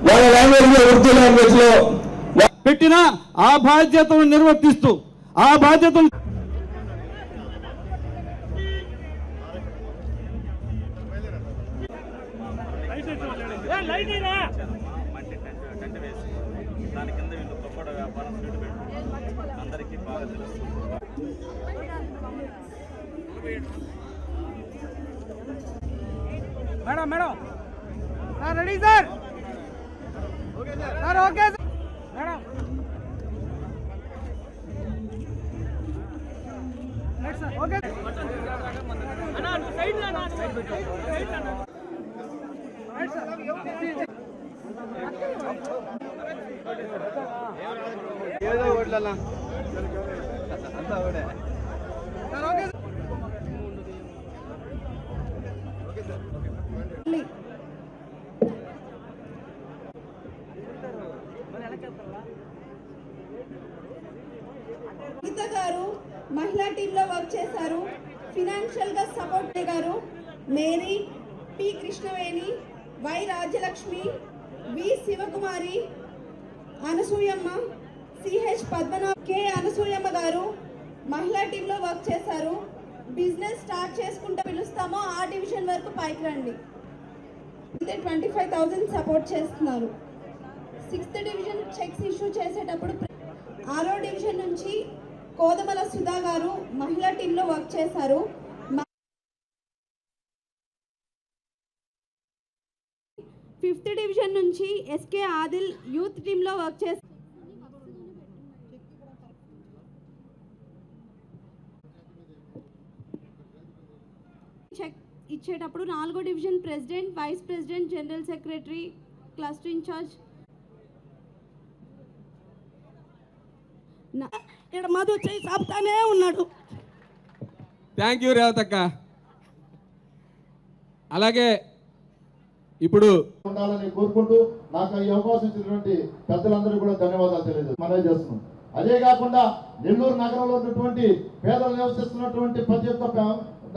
వాళ్ళ లాంగ్వేజ్ లో ఉర్దూ లాంగ్వేజ్ లో పెట్టిన ఆ బాధ్యతను నిర్వర్తిస్తూ ఆ బాధ్యతను దాని కింద వీళ్ళు పకోడ వ్యాపారం అందరికీ బాగా తెలుస్తుంది. Madam madam ready sir sir okay sir madam okay ఏదో ఓట్లన్నా అంతా ఒకటే గీత గారు మహిళా టీంలో వర్క్ చేశారు. ఫినాన్షియల్ గా సపోర్ట్ గారు Mary, P Krishnaveni, Y Rajyalakshmi, V Sivakumari, Anasuyamma, CH Padmanabh, K Anasuyamma గారు మహిళా టీంలో వర్క్ చేశారు. బిజినెస్ స్టార్ట్ చేసుకుంటే పిలుస్తామో ఆ డివిజన్ వరకు పైకి రండి. 25,000 సపోర్ట్ చేస్తున్నారు. 6th డివిజన్ చెక్స్ ఇష్యూ చేసేటప్పుడు 6వ డివిజన్ నుంచి కోదమల సుధా గారు మహిళా టీంలో వర్క్ చేశారు. 5th డివిజన్ నుంచి ఎస్కే ఆదిల్ యూత్ టీంలో వర్క్ చేశారు. చెక్ ఇచ్చేటప్పుడు 4వ division president, vice president, general secretary, cluster incharge ఇక్కడ మధు చేయి సాపుతానే ఉన్నాడు. థ్యాంక్ యూ రేవతక్క. అలాగే ఇప్పుడు ఉండాలని కోరుకుంటూ నాకు ఈ అవకాశం ఇచ్చినటువంటి పెద్దలందరూ కూడా ధన్యవాదాలు తెలియజేస్తున్నాం. అదే కాకుండా నెల్లూరు నగరంలో ఉన్నటువంటి పేదలు నివసిస్తున్నటువంటి ప్రతి ఒక్క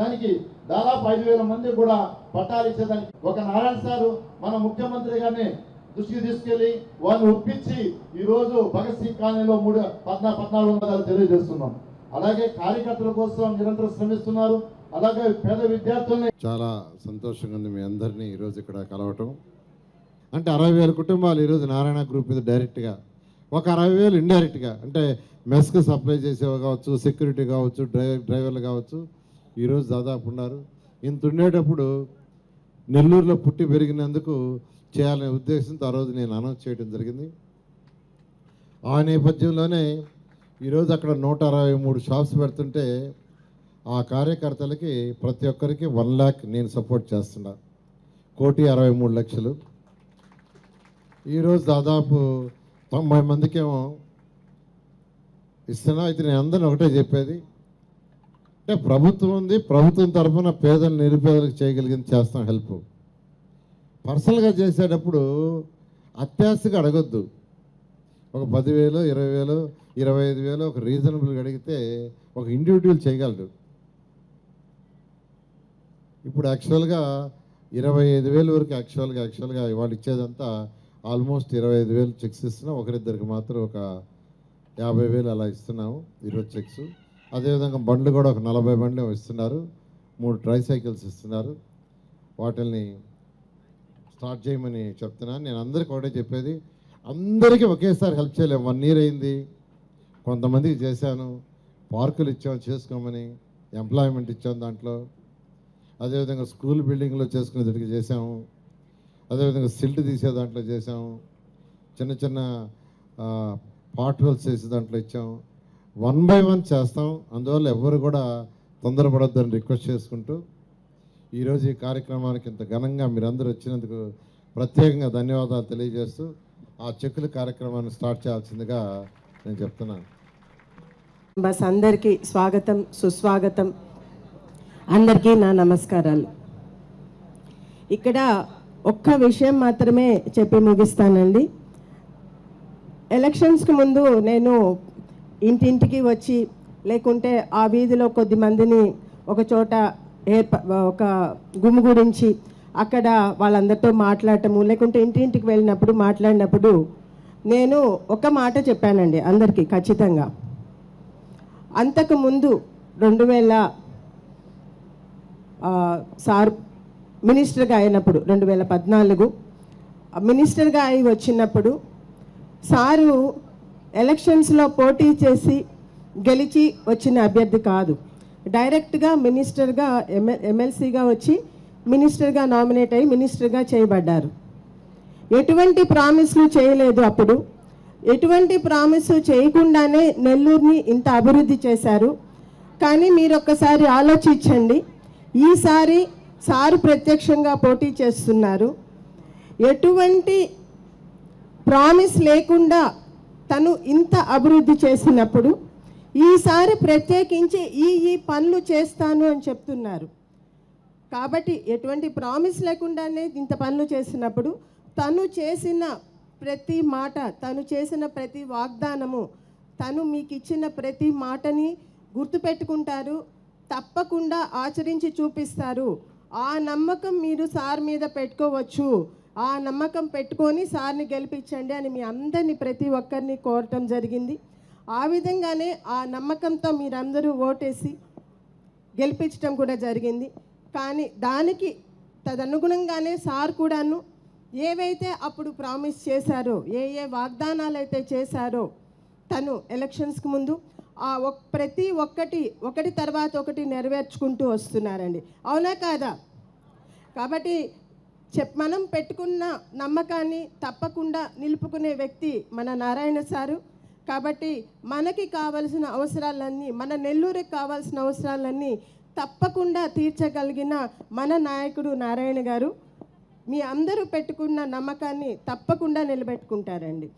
దానికి దాదాపు 5,000 మంది కూడా పట్టాలు ఇచ్చేదానికి ఒక నారాయణ సారు మన ముఖ్యమంత్రి గారిని దృష్టికి తీసుకెళ్లి వారిని ఒప్పించి ఈ రోజు భగత్ సింగ్ కాలనీలో 14 తెలియజేస్తున్నాం. అలాగే కార్యకర్తల కోసం నిరంతరం శ్రమిస్తున్నారు. అలాగే పేద విద్యార్థుల్ని చాలా సంతోషంగా ఉంది మీ అందరినీ ఈరోజు ఇక్కడ కలవటం. అంటే 60,000 కుటుంబాలు ఈరోజు నారాయణ గ్రూప్ మీద డైరెక్ట్గా, ఒక 60,000 ఇండైరెక్ట్గా, అంటే మెస్కి సప్లై చేసేవి కావచ్చు, సెక్యూరిటీ కావచ్చు, డ్రైవర్లు కావచ్చు, ఈరోజు దాదాపు ఉన్నారు. ఇంత ఉండేటప్పుడు నెల్లూరులో పుట్టి పెరిగినందుకు చేయాలనే ఉద్దేశంతో ఆ రోజు నేను అనౌన్స్ చేయడం జరిగింది. ఆ నేపథ్యంలోనే ఈరోజు అక్కడ 163 షాప్స్ పెడుతుంటే ఆ కార్యకర్తలకి ప్రతి ఒక్కరికి 1 lakh నేను సపోర్ట్ చేస్తున్నా. 1,63,00,000. ఈరోజు దాదాపు 90 మందికేమో ఇస్తున్నా. అయితే నేను అందరిని ఒకటే చెప్పేది, అంటే ప్రభుత్వం ఉంది, ప్రభుత్వం తరఫున పేదలు నిరుపేదలకు చేయగలిగింది చేస్తాం హెల్ప్. పర్సనల్గా చేసేటప్పుడు అత్యాశగా అడగొద్దు. ఒక 10,000, 20,000, 25,000 ఒక రీజనబుల్గా అడిగితే ఒక ఇండివిజువల్ చేయగలరు. ఇప్పుడు యాక్చువల్గా 25,000 వరకు యాక్చువల్గా వాళ్ళు ఇచ్చేదంతా ఆల్మోస్ట్ 25,000 చెక్స్ ఇస్తున్నాం. ఒకరిద్దరికి మాత్రం ఒక 50,000 అలా ఇస్తున్నాము ఈరోజు చెక్స్. అదేవిధంగా బండ్లు కూడా ఒక 40 బండ్లు ఇస్తున్నారు. 3 ట్రైసైకిల్స్ ఇస్తున్నారు. వాటిని స్టార్ట్ చేయమని చెప్తున్నాను. నేను అందరికీ ఒకటే చెప్పేది, అందరికీ ఒకేసారి హెల్ప్ చేయలేము. 1 year అయింది, కొంతమందికి చేశాను, పార్కులు ఇచ్చాము చేసుకోమని, ఎంప్లాయ్మెంట్ ఇచ్చాము దాంట్లో. అదేవిధంగా స్కూల్ బిల్డింగ్లో చేసుకునేదానికి చేసాము. అదేవిధంగా సిల్ట్ తీసే దాంట్లో చేసాము. చిన్న చిన్న పార్ట్ హోల్స్ చేసే దాంట్లో ఇచ్చాము. 1 by 1 చేస్తాం. అందువల్ల ఎవరు కూడా తొందరపడొద్దని రిక్వెస్ట్ చేసుకుంటూ ఈరోజు ఈ కార్యక్రమానికి ఇంత ఘనంగా మీరందరూ వచ్చినందుకు ప్రత్యేకంగా ధన్యవాదాలు తెలియజేస్తూ ఆ చెక్కుల కార్యక్రమాన్ని స్టార్ట్ చేయాల్సిందిగా నేను చెప్తున్నాను. బస్ అందరికీ స్వాగతం, సుస్వాగతం. అందరికీ నా నమస్కారాలు. ఇక్కడ ఒక్క విషయం మాత్రమే చెప్పి ముగిస్తానండి. ఎలక్షన్స్కి ముందు నేను ఇంటింటికి వచ్చి, లేకుంటే ఆ వీధిలో కొద్ది మందిని ఒక చోట ఒక గుమిగూడించి అక్కడ వాళ్ళందరితో మాట్లాడటము, లేకుంటే ఇంటింటికి వెళ్ళినప్పుడు మాట్లాడినప్పుడు నేను ఒక మాట చెప్పానండి అందరికీ ఖచ్చితంగా. అంతకుముందు 2000 సార్ మినిస్టర్గా అయినప్పుడు 2014 మినిస్టర్గా అయి వచ్చినప్పుడు సారు ఎలక్షన్స్లో పోటీ చేసి గెలిచి వచ్చిన అభ్యర్థి కాదు. డైరెక్ట్గా మినిస్టర్గా ఎమ్మెల్సీగా వచ్చి మినిస్టర్గా నామినేట్ అయ్యి మినిస్టర్గా చేయబడ్డారు. ఎటువంటి ప్రామిస్లు చేయలేదు. అప్పుడు ఎటువంటి ప్రామిస్ చేయకుండానే నెల్లూరుని ఇంత అభివృద్ధి చేశారు. కానీ మీరు ఒక్కసారి ఆలోచించండి, ఈసారి సారు ప్రత్యక్షంగా పోటీ చేస్తున్నారు. ఎటువంటి ప్రామిస్ లేకుండా తను ఇంత అభివృద్ధి చేసినప్పుడు ఈసారి ప్రత్యేకించి ఈ పనులు చేస్తాను అని చెప్తున్నారు. కాబట్టి ఎటువంటి ప్రామిస్ లేకుండానే ఇంత పనులు చేసినప్పుడు తను చేసిన ప్రతి మాట, తను చేసిన ప్రతి వాగ్దానము, తను మీకు ఇచ్చిన ప్రతి మాటని గుర్తుపెట్టుకుంటారు, తప్పకుండా ఆచరించి చూపిస్తారు. ఆ నమ్మకం మీరు సార్ మీద పెట్టుకోవచ్చు. ఆ నమ్మకం పెట్టుకొని సార్ని గెలిపించండి అని మీ అందరినీ ప్రతి ఒక్కరిని కోరటం జరిగింది. ఆ విధంగానే ఆ నమ్మకంతో మీరందరూ ఓటేసి గెలిపించడం కూడా జరిగింది. కానీ దానికి తదనుగుణంగానే సార్ కూడాను ఏవైతే అప్పుడు ప్రామిస్ చేశారో, ఏ వాగ్దానాలు అయితే చేశారో తను ఎలక్షన్స్కి ముందు ప్రతి ఒకటి తర్వాత ఒకటి నెరవేర్చుకుంటూ వస్తున్నారండి. అవునా కాదా? కాబట్టి మనం పెట్టుకున్న నమ్మకాన్ని తప్పకుండా నిలుపుకునే వ్యక్తి మన నారాయణ సారు. కాబట్టి మనకి కావాల్సిన అవసరాలన్నీ, మన నెల్లూరుకి కావాల్సిన అవసరాలన్నీ తప్పకుండా తీర్చగలిగిన మన నాయకుడు నారాయణ గారు మీ అందరూ పెట్టుకున్న నమ్మకాన్ని తప్పకుండా నిలబెట్టుకుంటారండి.